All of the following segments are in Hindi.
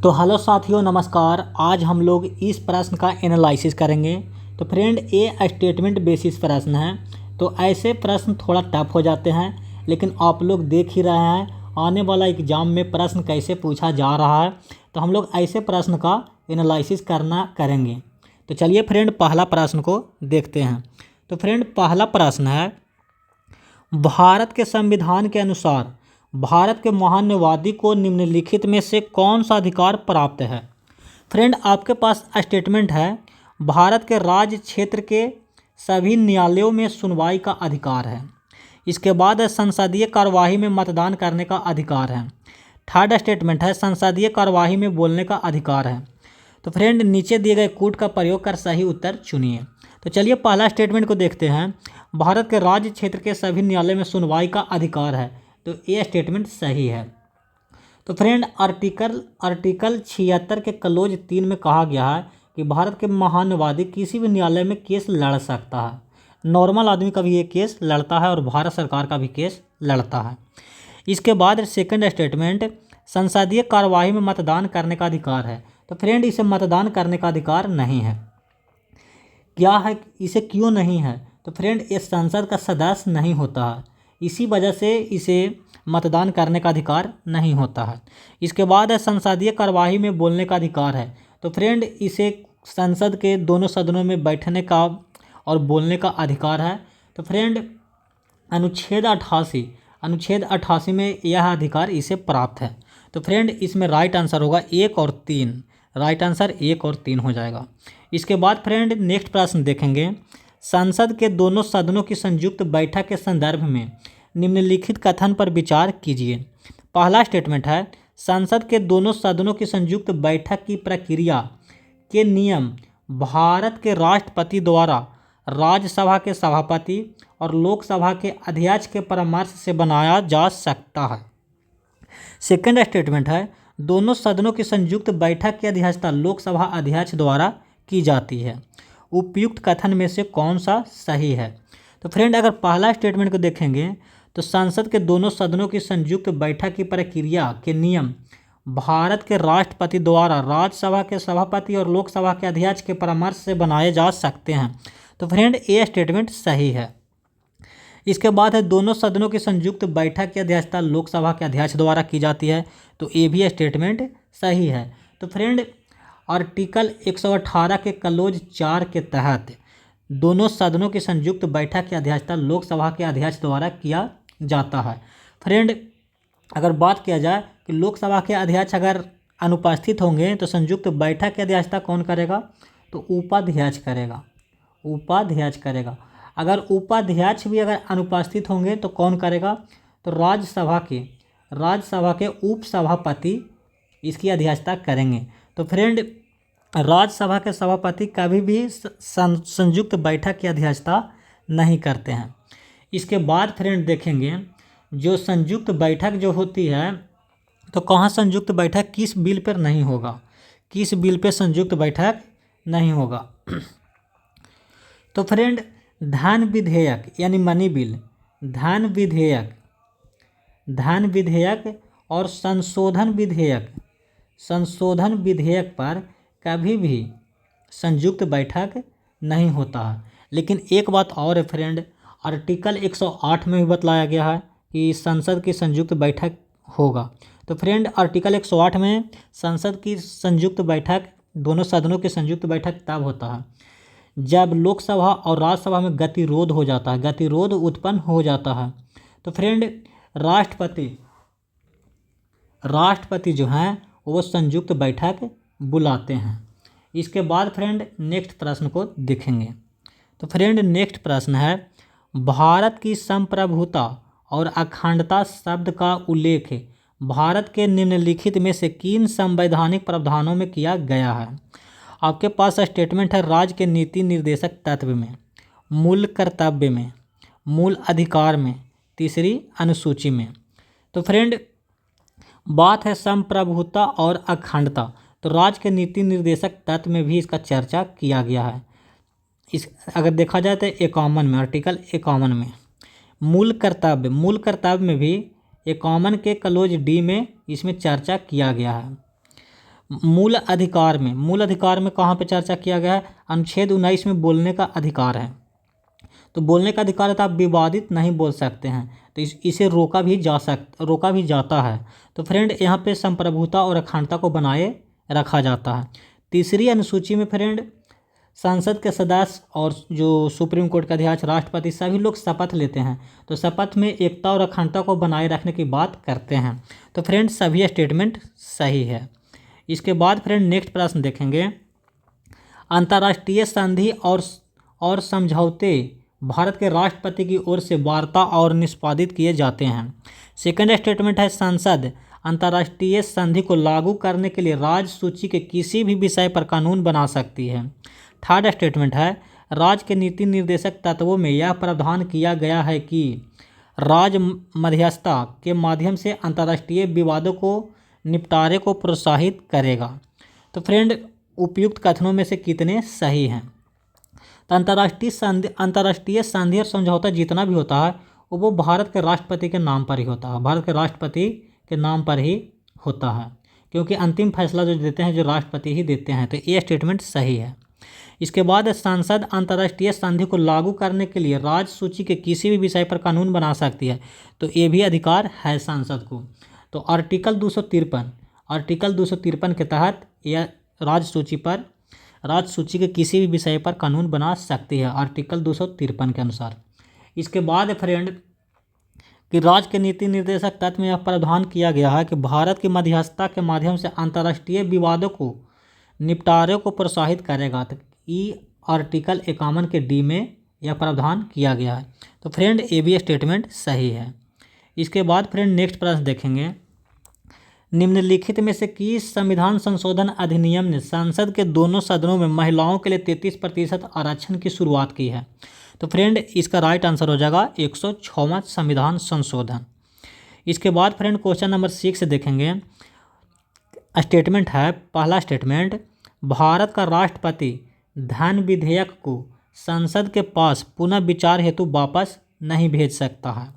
तो हेलो साथियों, नमस्कार। आज हम लोग इस प्रश्न का एनालिसिस करेंगे। तो फ्रेंड, ये स्टेटमेंट बेसिस प्रश्न है, तो ऐसे प्रश्न थोड़ा टफ हो जाते हैं, लेकिन आप लोग देख ही रहे हैं आने वाला एग्ज़ाम में प्रश्न कैसे पूछा जा रहा है। तो हम लोग ऐसे प्रश्न का एनालिसिस करेंगे। तो चलिए फ्रेंड, पहला प्रश्न को देखते हैं। तो फ्रेंड, पहला प्रश्न है, भारत के संविधान के अनुसार भारत के महान्यवादी को निम्नलिखित में से कौन सा अधिकार प्राप्त है। फ्रेंड, आपके पास स्टेटमेंट है, भारत के राज्य क्षेत्र के सभी न्यायालयों में सुनवाई का अधिकार है। इसके बाद संसदीय कार्यवाही में मतदान करने का अधिकार है। थर्ड स्टेटमेंट है, संसदीय कार्यवाही में बोलने का अधिकार है। तो फ्रेंड, नीचे दिए गए कूट का प्रयोग कर सही उत्तर चुनिए। तो चलिए पहला स्टेटमेंट को देखते हैं। भारत के राज्य क्षेत्र के सभी न्यायालय में सुनवाई का अधिकार है, तो ये स्टेटमेंट सही है। तो फ्रेंड, आर्टिकल 76 के क्लोज 3 में कहा गया है कि भारत के महान्यवादी किसी भी न्यायालय में केस लड़ सकता है। नॉर्मल आदमी का भी ये केस लड़ता है और भारत सरकार का भी केस लड़ता है। इसके बाद सेकंड स्टेटमेंट, संसदीय कार्यवाही में मतदान करने का अधिकार है। तो फ्रेंड, इसे मतदान करने का अधिकार नहीं है। क्या है, इसे क्यों नहीं है? तो फ्रेंड, ये संसद का सदस्य नहीं होता है, इसी वजह से इसे मतदान करने का अधिकार नहीं होता है। इसके बाद है संसदीय कार्यवाही में बोलने का अधिकार है। तो फ्रेंड, इसे संसद के दोनों सदनों में बैठने का और बोलने का अधिकार है। तो फ्रेंड, अनुच्छेद 88 में यह अधिकार इसे प्राप्त है। तो फ्रेंड, इसमें राइट आंसर होगा 1 और 3। राइट आंसर 1 और 3 हो जाएगा। इसके बाद फ्रेंड, नेक्स्ट प्रश्न देखेंगे। संसद के दोनों सदनों की संयुक्त बैठक के संदर्भ में निम्नलिखित कथन पर विचार कीजिए। पहला स्टेटमेंट है, संसद के दोनों सदनों की संयुक्त बैठक की प्रक्रिया के नियम भारत के राष्ट्रपति द्वारा राज्यसभा के सभापति और लोकसभा के अध्यक्ष के परामर्श से बनाया जा सकता है। सेकंड स्टेटमेंट है, दोनों सदनों की संयुक्त बैठक की अध्यक्षता लोकसभा अध्यक्ष द्वारा की जाती है। उपयुक्त कथन में से कौन सा सही है? तो फ्रेंड, अगर पहला स्टेटमेंट को देखेंगे तो संसद के दोनों सदनों की संयुक्त बैठक की प्रक्रिया के नियम भारत के राष्ट्रपति द्वारा राज्यसभा के सभापति और लोकसभा के अध्यक्ष के परामर्श से बनाए जा सकते हैं। तो फ्रेंड, ये स्टेटमेंट सही है। इसके बाद है, दोनों सदनों की संयुक्त बैठक की अध्यक्षता लोकसभा के अध्यक्ष द्वारा की जाती है। तो ये भी स्टेटमेंट सही है। तो फ्रेंड, आर्टिकल 118 के क्लोज 4 के तहत दोनों सदनों की संयुक्त बैठक की अध्यक्षता लोकसभा के अध्यक्ष द्वारा किया जाता है। फ्रेंड, अगर बात किया जाए कि लोकसभा के अध्यक्ष अगर अनुपस्थित होंगे तो संयुक्त बैठक की अध्यक्षता कौन करेगा? तो उपाध्यक्ष करेगा। उपाध्यक्ष करेगा। अगर उपाध्यक्ष भी अगर अनुपस्थित होंगे तो कौन करेगा? तो राज्यसभा के उपसभापति इसकी अध्यक्षता करेंगे। तो फ्रेंड, राज्यसभा के सभापति कभी भी संयुक्त बैठक की अध्यक्षता नहीं करते हैं। इसके बाद फ्रेंड देखेंगे, जो संयुक्त बैठक जो होती है, तो कहाँ संयुक्त बैठक किस बिल पर नहीं होगा? किस बिल पे संयुक्त बैठक नहीं होगा? तो फ्रेंड, धन विधेयक यानी मनी बिल, धन विधेयक और संशोधन विधेयक पर कभी भी संयुक्त बैठक नहीं होता है। लेकिन एक बात और है फ्रेंड, आर्टिकल 108 में भी बतलाया गया है कि संसद की संयुक्त बैठक होगा। तो फ्रेंड, आर्टिकल 108 में संसद की संयुक्त बैठक, दोनों सदनों की संयुक्त बैठक तब होता है जब लोकसभा और राज्यसभा में गतिरोध हो जाता है, गतिरोध उत्पन्न हो जाता है। तो फ्रेंड, राष्ट्रपति जो हैं वो संयुक्त बैठक बुलाते हैं। इसके बाद फ्रेंड, नेक्स्ट प्रश्न को देखेंगे। तो फ्रेंड, नेक्स्ट प्रश्न है, भारत की संप्रभुता और अखंडता शब्द का उल्लेख भारत के निम्नलिखित में से किन संवैधानिक प्रावधानों में किया गया है? आपके पास स्टेटमेंट है, राज्य के नीति निर्देशक तत्व में, मूल कर्तव्य में, मूल अधिकार में, तीसरी अनुसूची में। तो फ्रेंड, बात है संप्रभुता और अखंडता, तो राज्य के नीति निर्देशक तत्व में भी इसका चर्चा किया गया है। इस अगर देखा जाए तो 51 में, आर्टिकल 51 में मूल कर्तव्य में भी 51 के क्लोज डी में इसमें चर्चा किया गया है। मूल अधिकार में कहाँ पे चर्चा किया गया है? अनुच्छेद 19 में बोलने का अधिकार है। तो बोलने का अधिकार है तो आप विवादित नहीं बोल सकते हैं, तो इसे रोका भी जाता है। तो फ्रेंड यहाँ पे संप्रभुता और अखंडता को बनाए रखा जाता है। तीसरी अनुसूची में फ्रेंड संसद के सदस्य और जो सुप्रीम कोर्ट के अध्यक्ष, राष्ट्रपति, सभी लोग शपथ लेते हैं। तो शपथ में एकता और अखंडता को बनाए रखने की बात करते हैं। तो फ्रेंड सभी स्टेटमेंट सही है। इसके बाद फ्रेंड नेक्स्ट प्रश्न देखेंगे। अंतर्राष्ट्रीय संधि और समझौते भारत के राष्ट्रपति की ओर से वार्ता और निष्पादित किए जाते हैं। सेकंड स्टेटमेंट है संसद अंतर्राष्ट्रीय संधि को लागू करने के लिए राज्य सूची के किसी भी विषय पर कानून बना सकती है। थर्ड स्टेटमेंट है राज्य के नीति निर्देशक तत्वों में यह प्रावधान किया गया है कि राज्य मध्यस्थता के माध्यम से अंतर्राष्ट्रीय विवादों को निपटारे को प्रोत्साहित करेगा। तो फ्रेंड उपयुक्त कथनों में से कितने सही हैं? तो अंतर्राष्ट्रीय संधि और समझौता जितना भी होता है वो भारत के राष्ट्रपति के नाम पर ही होता है, भारत के राष्ट्रपति के नाम पर ही होता है, क्योंकि अंतिम फैसला जो देते हैं जो राष्ट्रपति ही देते हैं। तो ये स्टेटमेंट सही है। इसके बाद संसद अंतर्राष्ट्रीय संधि को लागू करने के लिए राज्य सूची के किसी भी विषय पर कानून बना सकती है। तो ये भी अधिकार है संसद को। तो आर्टिकल 253 के तहत यह राज्य सूची के किसी भी विषय पर कानून बना सकती है, आर्टिकल 253 के अनुसार। इसके बाद फ्रेंड कि राज्य के नीति निर्देशक तत्व में यह प्रावधान किया गया है कि भारत की मध्यस्थता के माध्यम से अंतर्राष्ट्रीय विवादों को निपटारे को प्रोत्साहित करेगा। तो आर्टिकल 51 के डी में यह प्रावधान किया गया है। तो फ्रेंड ये भी स्टेटमेंट सही है। इसके बाद फ्रेंड नेक्स्ट प्रश्न देखेंगे। निम्नलिखित में से किस संविधान संशोधन अधिनियम ने संसद के दोनों सदनों में महिलाओं के लिए 33% आरक्षण की शुरुआत की है? तो फ्रेंड इसका राइट आंसर हो जाएगा 106वां संविधान संशोधन। इसके बाद फ्रेंड क्वेश्चन नंबर 6 देखेंगे। स्टेटमेंट है, पहला स्टेटमेंट, भारत का राष्ट्रपति धन विधेयक को संसद के पास पुनः विचार हेतु वापस नहीं भेज सकता है।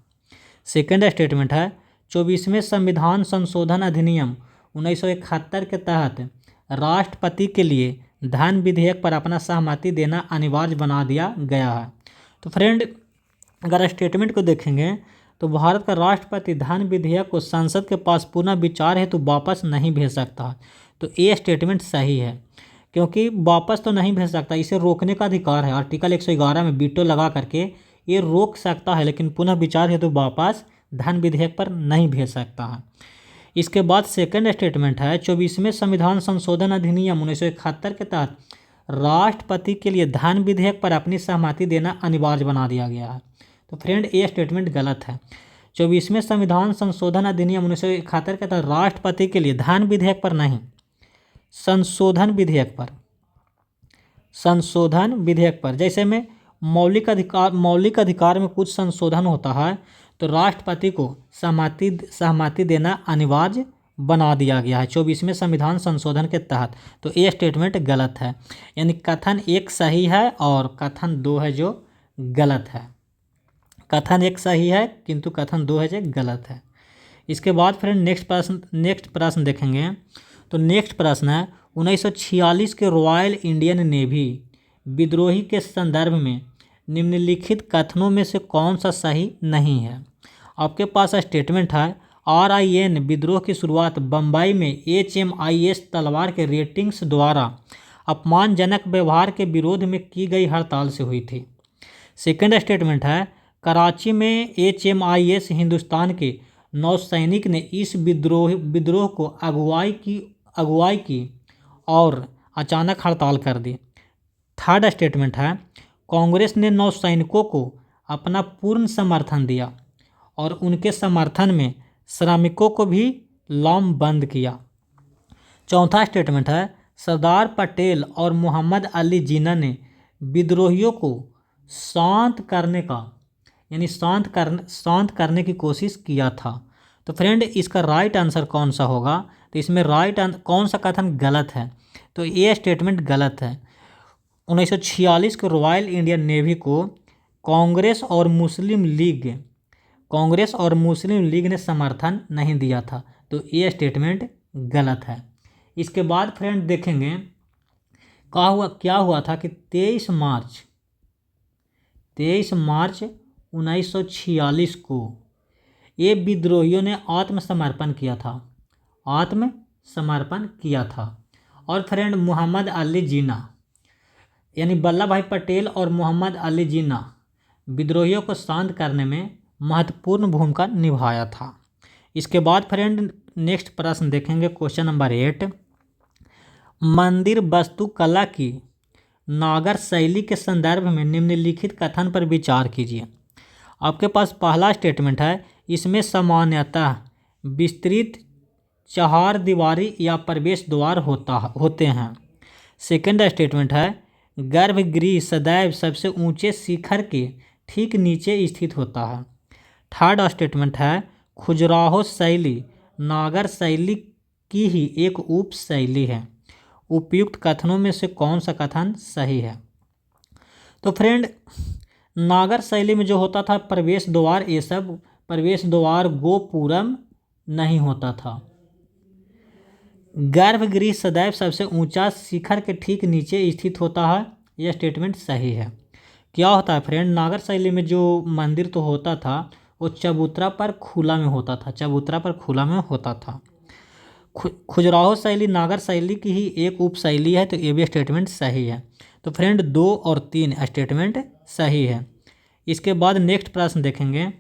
सेकंड स्टेटमेंट है, 24वें संविधान संशोधन अधिनियम 1971 के तहत राष्ट्रपति के लिए धन विधेयक पर अपना सहमति देना अनिवार्य बना दिया गया है। तो फ्रेंड अगर स्टेटमेंट को देखेंगे तो भारत का राष्ट्रपति धन विधेयक को संसद के पास पुनः विचार हेतु वापस नहीं भेज सकता। तो ये स्टेटमेंट सही है, क्योंकि वापस तो नहीं भेज सकता, इसे रोकने का अधिकार है। आर्टिकल 111 में वीटो लगा करके ये रोक सकता है, लेकिन पुनः विचार हेतु वापस धन विधेयक पर नहीं भेज सकता है। इसके बाद सेकंड स्टेटमेंट है, 24वें संविधान संशोधन अधिनियम 1971 के तहत राष्ट्रपति के लिए धन विधेयक पर अपनी सहमति देना अनिवार्य बना दिया गया है। तो फ्रेंड ये स्टेटमेंट गलत है। 24वें संविधान संशोधन अधिनियम 1971 के तहत राष्ट्रपति के लिए धन विधेयक पर नहीं, संशोधन विधेयक पर जैसे में मौलिक अधिकार में कुछ संशोधन होता है तो राष्ट्रपति को सहमति देना अनिवार्य बना दिया गया है 24वें संविधान संशोधन के तहत। तो ये स्टेटमेंट गलत है, यानी कथन 1 सही है और कथन 2 है जो गलत है। कथन 1 सही है किंतु कथन 2 है जो गलत है। इसके बाद फ्रेंड नेक्स्ट प्रश्न देखेंगे। तो नेक्स्ट प्रश्न है, 1946 के रॉयल इंडियन नेवी विद्रोही के संदर्भ में निम्नलिखित कथनों में से कौन सा सही नहीं है? आपके पास स्टेटमेंट है, RIN विद्रोह की शुरुआत बम्बई में HMIS तलवार के रेटिंग्स द्वारा अपमानजनक व्यवहार के विरोध में की गई हड़ताल से हुई थी। सेकंड स्टेटमेंट है, कराची में HMIS हिंदुस्तान के नौसैनिक ने इस विद्रोह को अगुवाई की और अचानक हड़ताल कर दी। थर्ड स्टेटमेंट है, कांग्रेस ने नौसैनिकों को अपना पूर्ण समर्थन दिया और उनके समर्थन में श्रमिकों को भी लामबंद किया। चौथा स्टेटमेंट है, सरदार पटेल और मोहम्मद अली जिन्ना ने विद्रोहियों को शांत करने की कोशिश किया था। तो फ्रेंड इसका राइट आंसर कौन सा होगा? तो इसमें कौन सा कथन गलत है? तो ये स्टेटमेंट गलत है। 1946 के रॉयल इंडियन नेवी को कांग्रेस और मुस्लिम लीग ने समर्थन नहीं दिया था। तो ये स्टेटमेंट गलत है। इसके बाद फ्रेंड देखेंगे क्या हुआ था कि 23 मार्च 1946 को ये विद्रोहियों ने आत्मसमर्पण किया था। और फ्रेंड मोहम्मद अली जिन्ना यानी वल्लभ भाई पटेल और मोहम्मद अली जिन्ना विद्रोहियों को शांत करने में महत्वपूर्ण भूमिका निभाया था। इसके बाद फ्रेंड नेक्स्ट प्रश्न देखेंगे क्वेश्चन नंबर 8। मंदिर वास्तुकला की नागर शैली के संदर्भ में निम्नलिखित कथन पर विचार कीजिए। आपके पास पहला स्टेटमेंट है, इसमें सामान्यतः विस्तृत चहारदीवारी या प्रवेश द्वार होते हैं। सेकंड स्टेटमेंट है, गर्भगृह सदैव सबसे ऊंचे शिखर के ठीक नीचे स्थित होता है। थर्ड स्टेटमेंट है, खजुराहो शैली नागर शैली की ही एक उप शैली है। उपयुक्त कथनों में से कौन सा कथन सही है? तो फ्रेंड नागर शैली में जो होता था प्रवेश द्वार, ये सब प्रवेश द्वार गोपुरम नहीं होता था। गर्भगृह सदैव सबसे ऊंचा शिखर के ठीक नीचे स्थित होता है, यह स्टेटमेंट सही है। क्या होता है फ्रेंड, नागर शैली में जो मंदिर तो होता था वो चबूतरा पर खुला में होता था। खजुराहो शैली नागर शैली की ही एक उप शैली है, तो ये भी स्टेटमेंट सही है। तो फ्रेंड 2 और 3 स्टेटमेंट सही है। इसके बाद नेक्स्ट प्रश्न देखेंगे,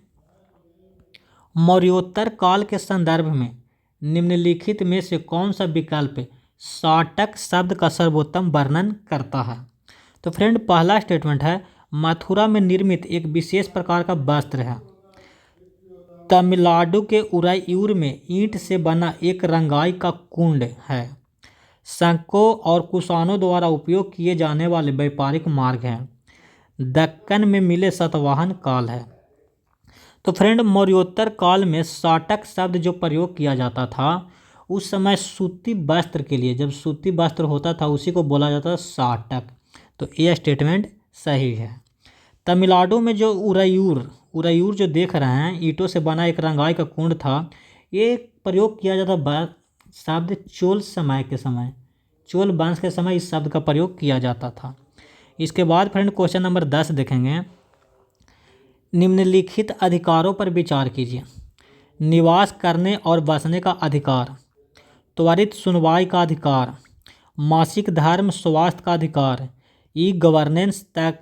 मौर्योत्तर काल के संदर्भ में निम्नलिखित में से कौन सा विकल्प साटक शब्द का सर्वोत्तम वर्णन करता है? तो फ्रेंड पहला स्टेटमेंट है, मथुरा में निर्मित एक विशेष प्रकार का वस्त्र है। तमिलनाडु के उरायूर में ईंट से बना एक रंगाई का कुंड है। शंकों और कुषाणों द्वारा उपयोग किए जाने वाले व्यापारिक मार्ग हैं। दक्कन में मिले सातवाहन काल है। तो फ्रेंड मौर्योत्तर काल में साटक शब्द जो प्रयोग किया जाता था उस समय सूती वस्त्र के लिए, जब सूती वस्त्र होता था उसी को बोला जाता था साटक, तो ये स्टेटमेंट सही है। तमिलनाडु में जो उरायूर जो देख रहे हैं ईंटों से बना एक रंगाई का कुंड था, ये प्रयोग किया जाता शब्द चोल वंश के समय इस शब्द का प्रयोग किया जाता था। इसके बाद फ्रेंड क्वेश्चन नंबर 10 देखेंगे, निम्नलिखित अधिकारों पर विचार कीजिए। निवास करने और बसने का अधिकार, त्वरित सुनवाई का अधिकार, मासिक धर्म स्वास्थ्य का अधिकार, ई गवर्नेंस तक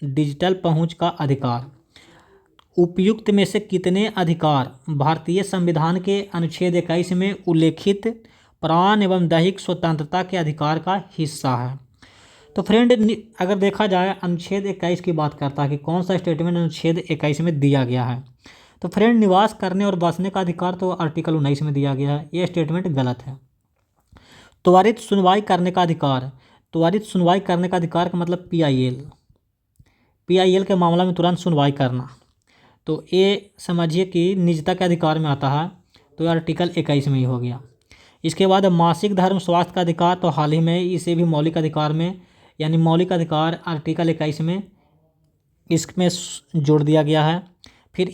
डिजिटल पहुंच का अधिकार। उपयुक्त में से कितने अधिकार भारतीय संविधान के अनुच्छेद 21 में उल्लेखित प्राण एवं दैहिक स्वतंत्रता के अधिकार का हिस्सा है? तो फ्रेंड अगर देखा जाए अनुच्छेद 21 की बात करता है कि कौन सा स्टेटमेंट अनुच्छेद 21 में दिया गया है, तो फ्रेंड निवास करने और बसने का अधिकार तो आर्टिकल 19 में दिया गया है, ये स्टेटमेंट गलत है। त्वरित सुनवाई करने का अधिकार, त्वरित सुनवाई करने का अधिकार का मतलब PIL के मामला में तुरंत सुनवाई करना, तो ये समझिए कि निजता के अधिकार में आता है, तो आर्टिकल 21 में ही हो गया। इसके बाद मासिक धर्म स्वास्थ्य का अधिकार, तो हाल ही में इसे भी मौलिक अधिकार में यानी मौलिक अधिकार आर्टिकल 21 में इसमें जोड़ दिया गया है। फिर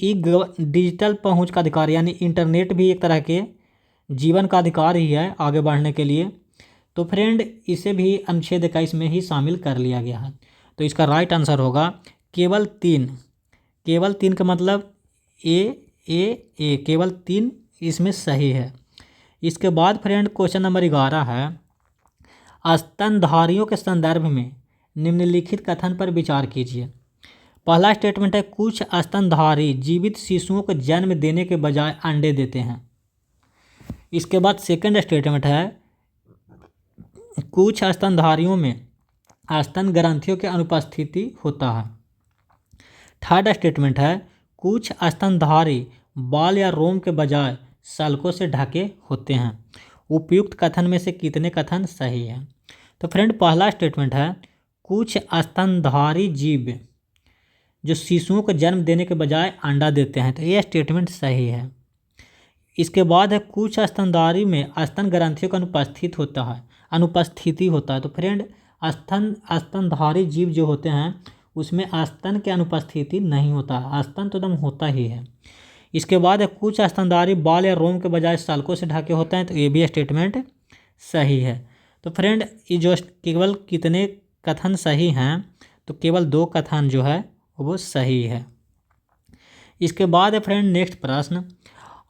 डिजिटल पहुंच का अधिकार यानी इंटरनेट भी एक तरह के जीवन का अधिकार ही है आगे बढ़ने के लिए, तो फ्रेंड इसे भी अनुच्छेद 21 में ही शामिल कर लिया गया है। तो इसका राइट आंसर होगा केवल 3 का मतलब ए केवल 3 इसमें सही है। इसके बाद फ्रेंड क्वेश्चन नंबर 11 है, स्तनधारियों के संदर्भ में निम्नलिखित कथन पर विचार कीजिए। पहला स्टेटमेंट है, कुछ स्तनधारी जीवित शिशुओं को जन्म देने के बजाय अंडे देते हैं। इसके बाद सेकंड स्टेटमेंट है, कुछ स्तनधारियों में स्तन ग्रंथियों की अनुपस्थिति होता है। थर्ड स्टेटमेंट है, कुछ स्तनधारी बाल या रोम के बजाय सल्कों से ढके होते हैं। उपयुक्त कथन में से कितने कथन सही हैं? तो फ्रेंड पहला स्टेटमेंट है, कुछ स्तनधारी जीव जो शिशुओं को जन्म देने के बजाय अंडा देते हैं, तो यह स्टेटमेंट सही है। इसके बाद है, कुछ स्तनधारी में स्तन ग्रंथियों का अनुपस्थिति होता है। तो फ्रेंड स्तनधारी जीव जो होते हैं उसमें स्तन की अनुपस्थिति नहीं होता है, स्तन तो एकदम होता ही है। इसके बाद है, कुछ स्तनधारी बाल या रोम के बजाय सल्कों से ढके होते हैं, तो ये भी स्टेटमेंट सही है। तो फ्रेंड ये जो केवल कितने कथन सही हैं, तो केवल 2 कथन जो है वो सही है। इसके बाद है फ्रेंड नेक्स्ट प्रश्न,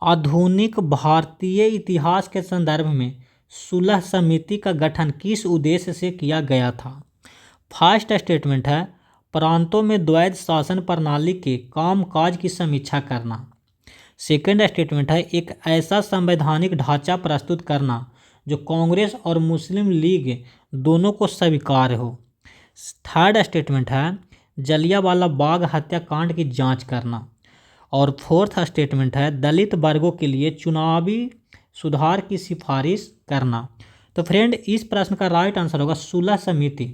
आधुनिक भारतीय इतिहास के संदर्भ में सुलह समिति का गठन किस उद्देश्य से किया गया था? फर्स्ट स्टेटमेंट है प्रांतों में द्वैध शासन प्रणाली के कामकाज की समीक्षा करना। सेकंड स्टेटमेंट है एक ऐसा संवैधानिक ढांचा प्रस्तुत करना जो कांग्रेस और मुस्लिम लीग दोनों को स्वीकार्य हो। थर्ड स्टेटमेंट है जलियांवाला बाग हत्याकांड की जांच करना। और फोर्थ स्टेटमेंट है दलित वर्गों के लिए चुनावी सुधार की सिफारिश करना। तो फ्रेंड इस प्रश्न का राइट आंसर होगा सुलह समिति।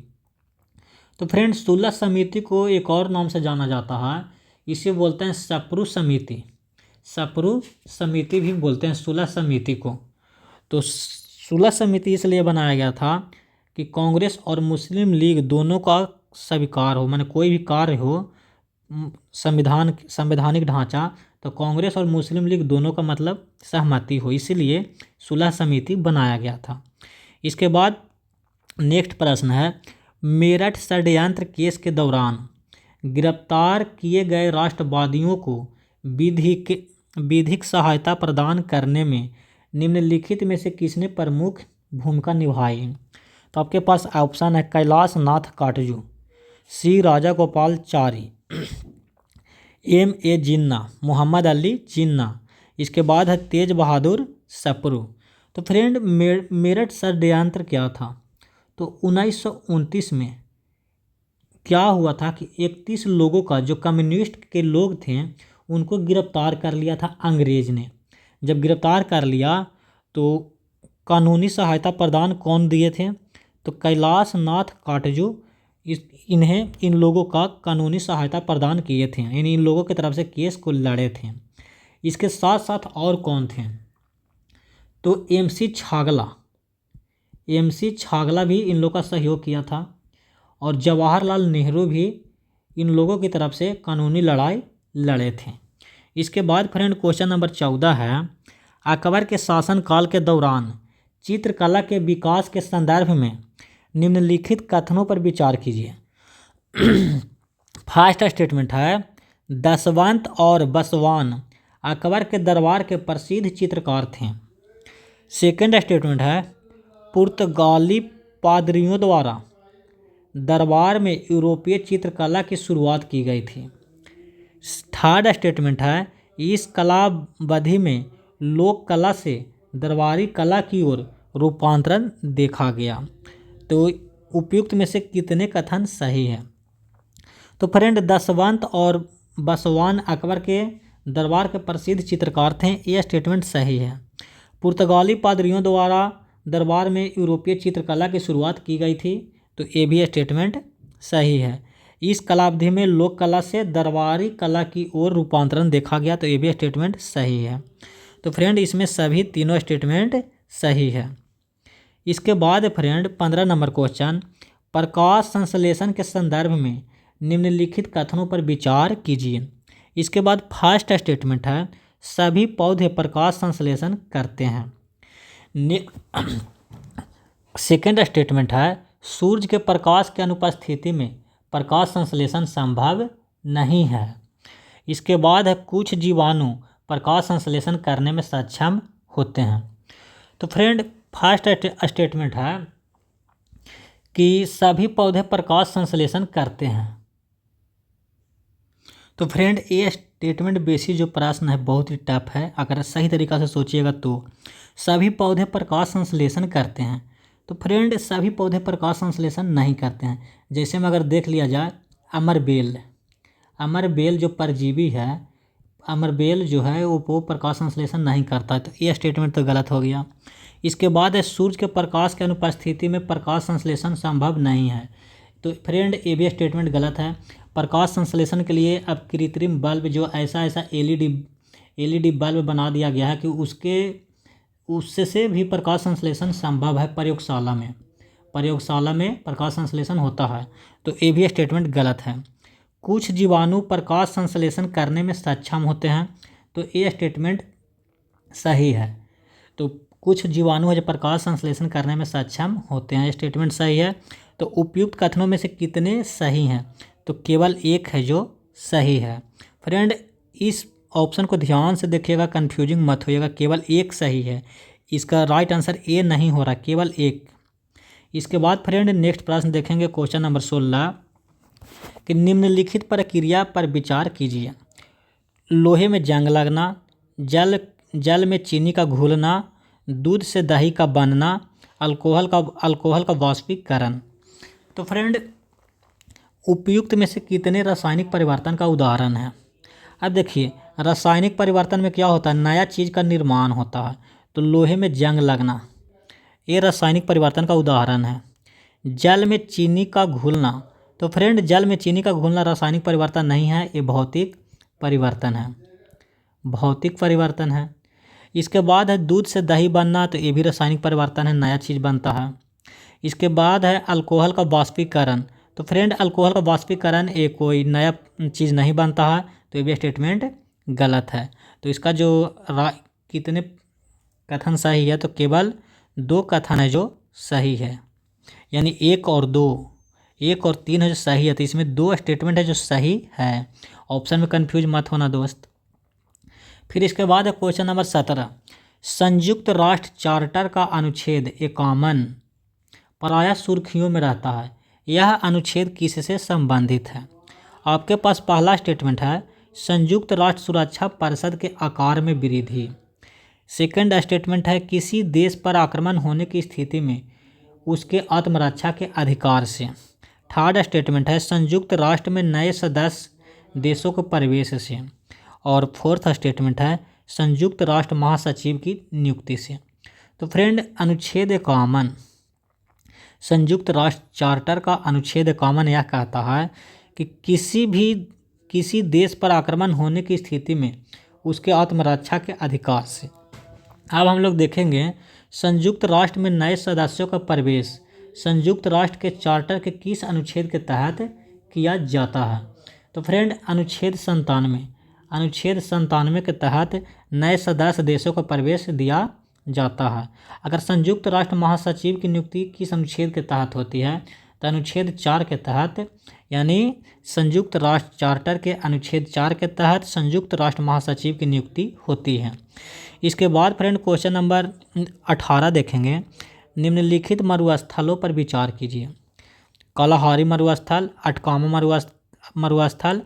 तो फ्रेंड सुलह समिति को एक और नाम से जाना जाता है, इसे बोलते हैं सप्रू समिति। सप्रू समिति भी बोलते हैं सुलह समिति को। तो सुलह समिति इसलिए बनाया गया था कि कांग्रेस और मुस्लिम लीग दोनों का स्वीकार हो, माने कोई भी कार्य हो संवैधानिक ढांचा, तो कांग्रेस और मुस्लिम लीग दोनों का मतलब सहमति हो, इसीलिए सुलह समिति बनाया गया था। इसके बाद नेक्स्ट प्रश्न है मेरठ षड्यंत्र केस के दौरान गिरफ्तार किए गए राष्ट्रवादियों को विधिक सहायता प्रदान करने में निम्नलिखित में से किसने प्रमुख भूमिका निभाई? तो आपके पास ऑप्शन है कैलाश नाथ काटजू, सी राजा गोपालचारी, M.A. जिन्ना, मोहम्मद अली जिन्ना। इसके बाद है तेज बहादुर सप्रू। तो फ्रेंड मेरठ षड्यंत्र क्या था? तो 1929 में क्या हुआ था कि 31 लोगों का जो कम्युनिस्ट के लोग थे उनको गिरफ्तार कर लिया था अंग्रेज ने। जब गिरफ्तार कर लिया तो कानूनी सहायता प्रदान कौन दिए थे? तो कैलाश नाथ काटजू इन्हें इन लोगों का कानूनी सहायता प्रदान किए थे, यानी इन लोगों की तरफ से केस को लड़े थे। इसके साथ साथ और कौन थे? तो MC छागला भी इन लोगों का सहयोग किया था और जवाहरलाल नेहरू भी इन लोगों की तरफ से कानूनी लड़ाई लड़े थे। इसके बाद फ्रेंड क्वेश्चन नंबर 14 है अकबर के शासनकाल के दौरान चित्रकला के विकास के संदर्भ में निम्नलिखित कथनों पर विचार कीजिए। फर्स्ट स्टेटमेंट है दशवंत और बसवान अकबर के दरबार के प्रसिद्ध चित्रकार थे। सेकंड स्टेटमेंट है पुर्तगाली पादरियों द्वारा दरबार में यूरोपीय चित्रकला की शुरुआत की गई थी। थर्ड स्टेटमेंट है इस कलावधि में लोक कला से दरबारी कला की ओर रूपांतरण देखा गया। तो उपयुक्त में से कितने कथन सही है? तो फ्रेंड दशवंत और बसवान अकबर के दरबार के प्रसिद्ध चित्रकार थे, यह स्टेटमेंट सही है। पुर्तगाली पादरियों द्वारा दरबार में यूरोपीय चित्रकला की शुरुआत की गई थी, तो ये भी स्टेटमेंट सही है। इस कलावधि में लोक कला से दरबारी कला की ओर रूपांतरण देखा गया, तो ये भी स्टेटमेंट सही है। तो फ्रेंड इसमें सभी तीनों स्टेटमेंट सही है। इसके बाद फ्रेंड 15 नंबर क्वेश्चन प्रकाश संश्लेषण के संदर्भ में निम्नलिखित कथनों पर विचार कीजिए। इसके बाद फर्स्ट स्टेटमेंट है सभी पौधे प्रकाश संश्लेषण करते हैं। सेकंड स्टेटमेंट है सूर्य के प्रकाश के अनुपस्थिति में प्रकाश संश्लेषण संभव नहीं है। इसके बाद है कुछ जीवाणु प्रकाश संश्लेषण करने में सक्षम होते हैं। तो फ्रेंड फर्स्ट स्टेटमेंट है कि सभी पौधे प्रकाश संश्लेषण करते हैं। तो फ्रेंड ये स्टेटमेंट बेसिस जो प्रश्न है बहुत ही टफ है, अगर सही तरीक़ा से सोचिएगा तो सभी पौधे प्रकाश संश्लेषण करते हैं। तो फ्रेंड सभी पौधे प्रकाश संश्लेषण नहीं करते हैं। जैसे में अगर देख लिया जाए अमरबेल जो परजीवी है, अमरबेल जो है वो प्रकाश संश्लेषण नहीं करता, तो ये स्टेटमेंट तो गलत हो गया। इसके बाद है सूर्य के प्रकाश के अनुपस्थिति में प्रकाश संश्लेषण संभव नहीं है, तो फ्रेंड ये भी स्टेटमेंट गलत है। प्रकाश संश्लेषण के लिए अब कृत्रिम बल्ब जो ऐसा एलईडी बल्ब बना दिया गया है कि उससे भी प्रकाश संश्लेषण संभव है। प्रयोगशाला में प्रकाश संश्लेषण होता है, तो ये भी स्टेटमेंट गलत है। कुछ जीवाणु प्रकाश संश्लेषण करने में सक्षम होते हैं, तो ये स्टेटमेंट सही है। तो कुछ जीवाणु है जो प्रकाश संश्लेषण करने में सक्षम होते हैं। स्टेटमेंट सही है। तो उपयुक्त कथनों में से कितने सही हैं? तो केवल एक है जो सही है। फ्रेंड इस ऑप्शन को ध्यान से देखिएगा, कंफ्यूजिंग मत होइएगा, केवल एक सही है। इसका राइट आंसर ए नहीं हो रहा, केवल एक। इसके बाद फ्रेंड नेक्स्ट प्रश्न देखेंगे, क्वेश्चन नंबर 16 कि निम्नलिखित प्रक्रिया पर विचार कीजिए। लोहे में जंग लगना, जल में चीनी का घुलना, दूध से दही का बनना, अल्कोहल का वाष्पीकरण। तो फ्रेंड उपयुक्त में से कितने रासायनिक परिवर्तन का उदाहरण है? अब देखिए, रासायनिक परिवर्तन में क्या होता है, नया चीज़ का निर्माण होता है। तो लोहे में जंग लगना ये रासायनिक परिवर्तन का उदाहरण है। जल में चीनी का घुलना, तो फ्रेंड जल में चीनी का घुलना रासायनिक परिवर्तन नहीं है, ये भौतिक परिवर्तन है, भौतिक परिवर्तन है। इसके बाद है दूध से दही बनना, तो ये भी रासायनिक परिवर्तन है, नया चीज़ बनता है। इसके बाद है अल्कोहल का वाष्पीकरण, तो फ्रेंड अल्कोहल का वाष्पीकरण ये कोई नया चीज़ नहीं बनता है, तो ये भी स्टेटमेंट गलत है। तो इसका जो कितने कथन सही है, तो केवल 2 कथन है जो सही है, यानी 1 और 2, 1 और 3 है जो सही है। तो इसमें 2 स्टेटमेंट है जो सही है। ऑप्शन में कंफ्यूज मत होना दोस्त। फिर इसके बाद है क्वेश्चन नंबर 17, संयुक्त राष्ट्र चार्टर का अनुच्छेद 51 प्रायः सुर्खियों में रहता है, यह अनुच्छेद किससे संबंधित है? आपके पास पहला स्टेटमेंट है संयुक्त राष्ट्र सुरक्षा परिषद के आकार में वृद्धि। सेकंड स्टेटमेंट है किसी देश पर आक्रमण होने की स्थिति में उसके आत्मरक्षा के अधिकार से। थर्ड स्टेटमेंट है संयुक्त राष्ट्र में नए सदस्य देशों के प्रवेश से। और फोर्थ स्टेटमेंट है संयुक्त राष्ट्र महासचिव की नियुक्ति से। तो फ्रेंड अनुच्छेद 51 संयुक्त राष्ट्र चार्टर का अनुच्छेद 51 यह कहता है कि किसी देश पर आक्रमण होने की स्थिति में उसके आत्मरक्षा के अधिकार से। अब हम लोग देखेंगे संयुक्त राष्ट्र में नए सदस्यों का प्रवेश संयुक्त राष्ट्र के चार्टर के किस अनुच्छेद के तहत किया जाता है? तो फ्रेंड अनुच्छेद 97 के तहत नए सदस्य देशों का प्रवेश दिया जाता है। अगर संयुक्त राष्ट्र महासचिव की नियुक्ति किस अनुच्छेद के तहत होती है? तो अनुच्छेद 4 के तहत, यानी संयुक्त राष्ट्र चार्टर के अनुच्छेद 4 के तहत संयुक्त राष्ट्र महासचिव की नियुक्ति होती है। इसके बाद फ्रेंड क्वेश्चन नंबर 18 देखेंगे, निम्नलिखित मरुस्थलों पर विचार कीजिए। कालाहारी मरुस्थल, अटकामा मरुस्थल,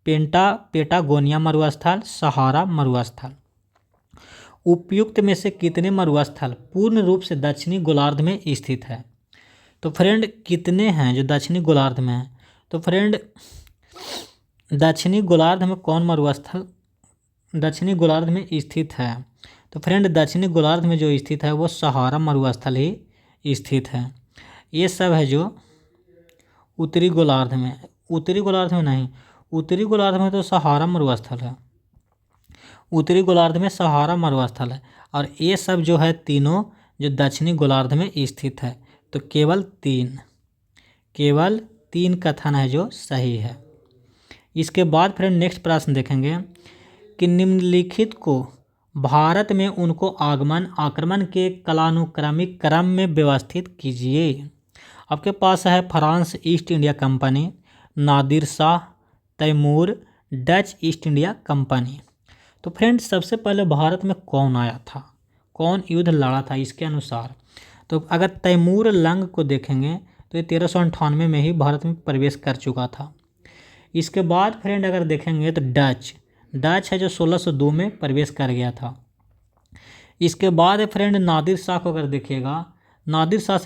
पेटागोनिया मरुस्थल, सहारा मरुस्थल। उपयुक्त में से कितने मरुस्थल पूर्ण रूप से दक्षिणी गोलार्ध में स्थित है? तो फ्रेंड कितने हैं जो दक्षिणी गोलार्ध में है? तो फ्रेंड दक्षिणी गोलार्ध में कौन मरुस्थल दक्षिणी गोलार्ध में स्थित है? तो फ्रेंड दक्षिणी गोलार्ध में जो स्थित है वो सहारा मरुस्थल ही स्थित है। ये सब है जो उत्तरी गोलार्ध में, उत्तरी गोलार्ध में नहीं, उत्तरी गोलार्ध में तो सहारा मरुस्थल है, उत्तरी गोलार्ध में सहारा मरुस्थल है। और ये सब जो है तीनों जो दक्षिणी गोलार्ध में स्थित है। तो केवल 3 कथन है जो सही है। इसके बाद फ्रेंड नेक्स्ट प्रश्न देखेंगे कि निम्नलिखित को भारत में उनको आक्रमण के कालानुक्रमिक क्रम में व्यवस्थित कीजिए। आपके पास है France East India Company, Nadir Shah, Timur, Dutch East India Company. तो फ्रेंड सबसे पहले भारत में कौन आया था, कौन युद्ध लड़ा था इसके अनुसार? तो अगर तैमूर लंग को देखेंगे तो ये 1398 में ही भारत में प्रवेश कर चुका था। इसके बाद फ्रेंड अगर देखेंगे तो डच है जो 1602 में प्रवेश कर गया था। इसके बाद फ्रेंड नादिर शाह को अगर देखिएगा, नादिर शाह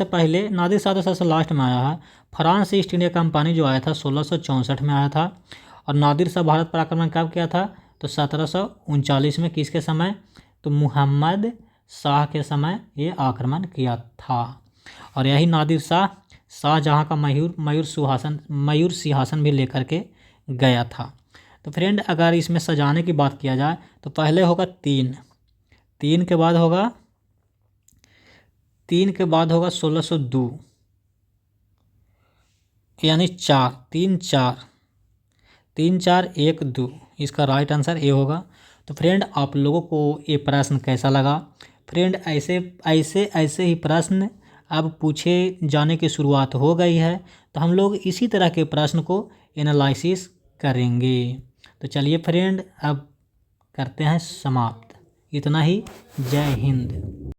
तो सबसे लास्ट में आया है। फ्रांस ईस्ट इंडिया कंपनी जो आया था 1664 में आया था। और नादिर शाह भारत पर आक्रमण कब किया था? तो 1739 में। किसके समय? तो मुहम्मद शाह के समय ये आक्रमण किया था। और यही नादिर शाहजहाँ का मयूर सिंहासन भी लेकर के गया था। तो फ्रेंड अगर इसमें सजाने की बात किया जाए तो पहले होगा 3 के बाद होगा 1602, यानी 3 4 1 2, इसका राइट आंसर ए होगा। तो फ्रेंड आप लोगों को ये प्रश्न कैसा लगा फ्रेंड ऐसे ऐसे ऐसे ही प्रश्न अब पूछे जाने की शुरुआत हो गई है, तो हम लोग इसी तरह के प्रश्न को एनालिसिस करेंगे। तो चलिए फ्रेंड अब करते हैं समाप्त। इतना ही। जय हिंद।